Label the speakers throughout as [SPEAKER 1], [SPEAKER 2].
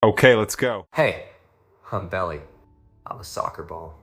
[SPEAKER 1] Okay, let's go.
[SPEAKER 2] Hey, I'm Belly. I'm a soccer ball.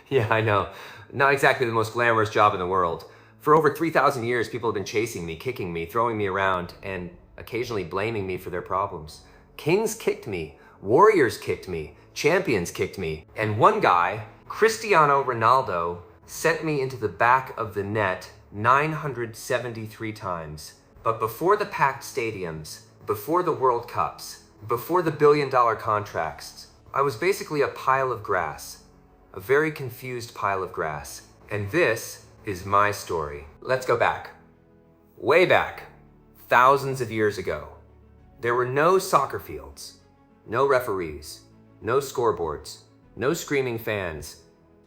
[SPEAKER 2] Yeah, I know. Not exactly the most glamorous job in the world. For over 3,000 years, people have been chasing me, kicking me, throwing me around, and occasionally blaming me for their problems. Kings kicked me, warriors kicked me, champions kicked me, and one guy, Cristiano Ronaldo, sent me into the back of the net 973 times. But before the packed stadiums, before the World Cups, before the billion-dollar contracts, I was basically a pile of grass, a very confused pile of grass. And this is my story. Let's go back. Way back, thousands of years ago. There were no soccer fields, no referees, no scoreboards, no screaming fans.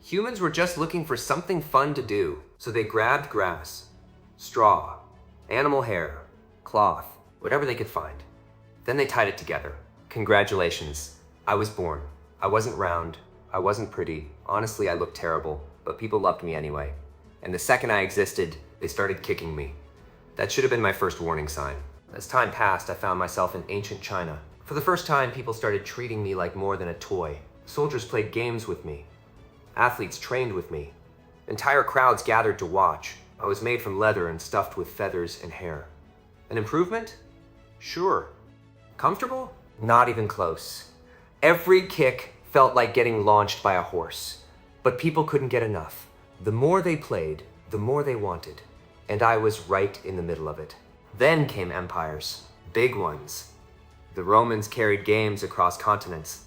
[SPEAKER 2] Humans were just looking for something fun to do, so they grabbed grass, straw, animal hair, cloth, whatever they could find. Then they tied it together. Congratulations, I was born. I wasn't round, I wasn't pretty. Honestly, I looked terrible, but people loved me anyway. And the second I existed, they started kicking me. That should have been my first warning sign. As time passed, I found myself in ancient China. For the first time, people started treating me like more than a toy. Soldiers played games with me. Athletes trained with me. Entire crowds gathered to watch. I was made from leather and stuffed with feathers and hair. An improvement? Sure. Comfortable? Not even close. Every kick felt like getting launched by a horse. But people couldn't get enough. The more they played, the more they wanted. And I was right in the middle of it. Then came empires. Big ones. The Romans carried games across continents.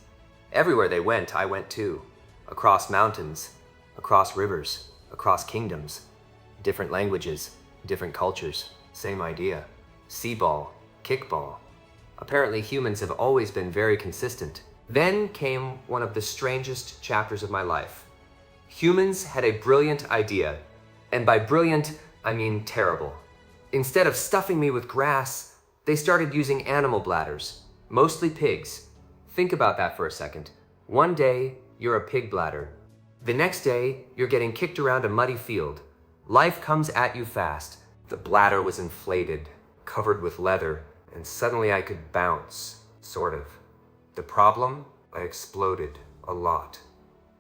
[SPEAKER 2] Everywhere they went, I went too. Across mountains, across rivers, across kingdoms. Different languages, different cultures, same idea. Sea-ball, kickball. Apparently humans have always been very consistent. Then came one of the strangest chapters of my life. Humans had a brilliant idea. And by brilliant, I mean terrible. Instead of stuffing me with grass, they started using animal bladders, mostly pigs. Think about that for a second. One day, you're a pig bladder. The next day, you're getting kicked around a muddy field. Life comes at you fast. The bladder was inflated, covered with leather, and suddenly I could bounce, sort of. The problem? I exploded a lot.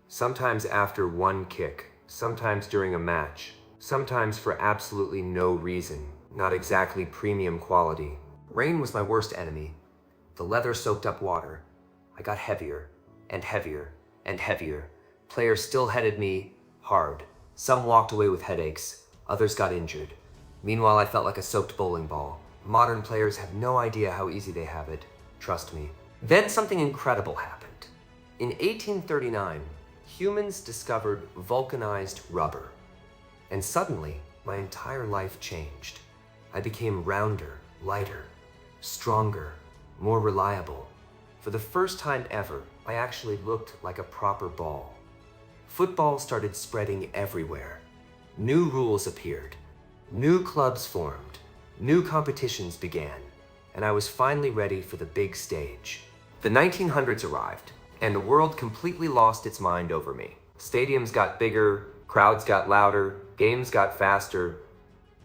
[SPEAKER 2] Sometimes after one kick, sometimes during a match, sometimes for absolutely no reason, not exactly premium quality. Rain was my worst enemy. The leather soaked up water. I got heavier and heavier and heavier. Players still headed me hard. Some walked away with headaches, others got injured. Meanwhile, I felt like a soaked bowling ball. Modern players have no idea how easy they have it. Trust me. Then something incredible happened. In 1839, humans discovered vulcanized rubber. And suddenly, my entire life changed. I became rounder, lighter, stronger, more reliable. For the first time ever, I actually looked like a proper ball. Football started spreading everywhere. New rules appeared. New clubs formed. New competitions began. And I was finally ready for the big stage. The 1900s arrived, and the world completely lost its mind over me. Stadiums got bigger, crowds got louder, games got faster.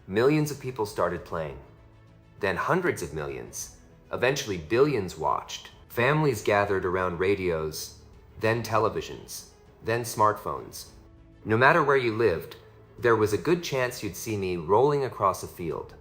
[SPEAKER 2] Millions of people started playing. Then hundreds of millions. Eventually billions watched. Families gathered around radios, then televisions, then smartphones. No matter where you lived, there was a good chance you'd see me rolling across a field.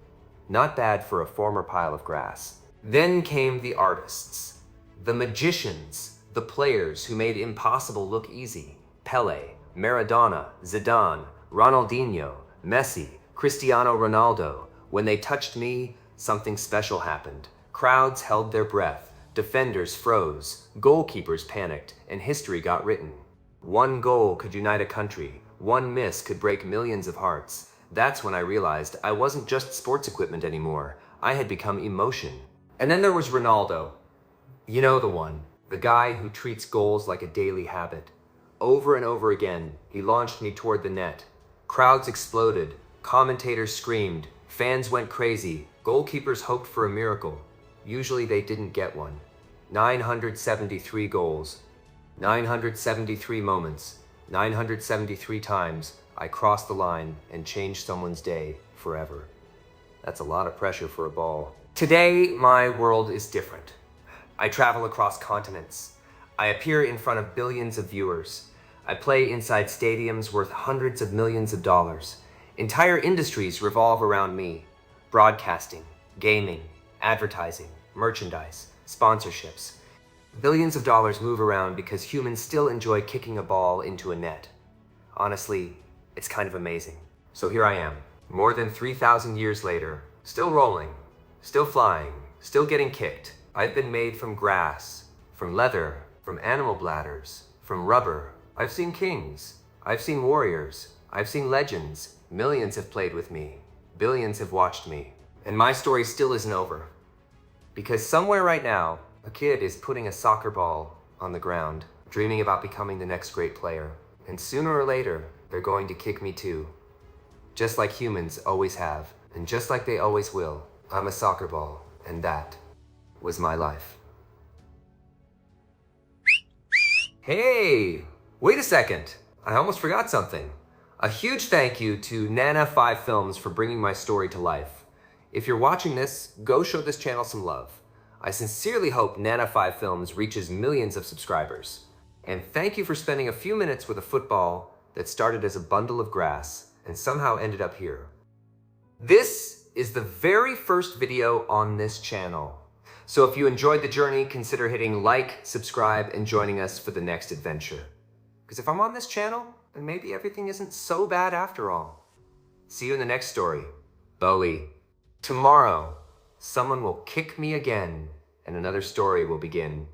[SPEAKER 2] Not bad for a former pile of grass. Then came the artists, the magicians, the players who made impossible look easy. Pele, Maradona, Zidane, Ronaldinho, Messi, Cristiano Ronaldo. When they touched me, something special happened. Crowds held their breath. Defenders froze, goalkeepers panicked, and history got written. One goal could unite a country. One miss could break millions of hearts. That's when I realized I wasn't just sports equipment anymore. I had become emotion. And then there was Ronaldo. You know the one. The guy who treats goals like a daily habit. Over and over again, he launched me toward the net. Crowds exploded. Commentators screamed. Fans went crazy. Goalkeepers hoped for a miracle. Usually they didn't get one. 973 goals. 973 moments. 973 times I crossed the line and changed someone's day forever. That's a lot of pressure for a ball. Today, my world is different. I travel across continents. I appear in front of billions of viewers. I play inside stadiums worth hundreds of millions of dollars. Entire industries revolve around me. Broadcasting, gaming, advertising, merchandise, sponsorships. Billions of dollars move around because humans still enjoy kicking a ball into a net. Honestly, it's kind of amazing. So here I am, more than 3,000 years later, still rolling, still flying, still getting kicked. I've been made from grass, from leather, from animal bladders, from rubber. I've seen kings, I've seen warriors, I've seen legends. Millions have played with me, billions have watched me. And my story still isn't over. Because somewhere right now, a kid is putting a soccer ball on the ground, dreaming about becoming the next great player. And sooner or later, they're going to kick me too. Just like humans always have, and just like they always will. I'm a soccer ball, and that was my life. Hey, wait a second. I almost forgot something. A huge thank you to Nana 5 Films for bringing my story to life. If you're watching this, go show this channel some love. I sincerely hope Nana 5 Films reaches millions of subscribers. And thank you for spending a few minutes with a football that started as a bundle of grass and somehow ended up here. This is the very first video on this channel. So if you enjoyed the journey, consider hitting like, subscribe, and joining us for the next adventure. Because if I'm on this channel, then maybe everything isn't so bad after all. See you in the next story. Bowie. Tomorrow, someone will kick me again, and another story will begin.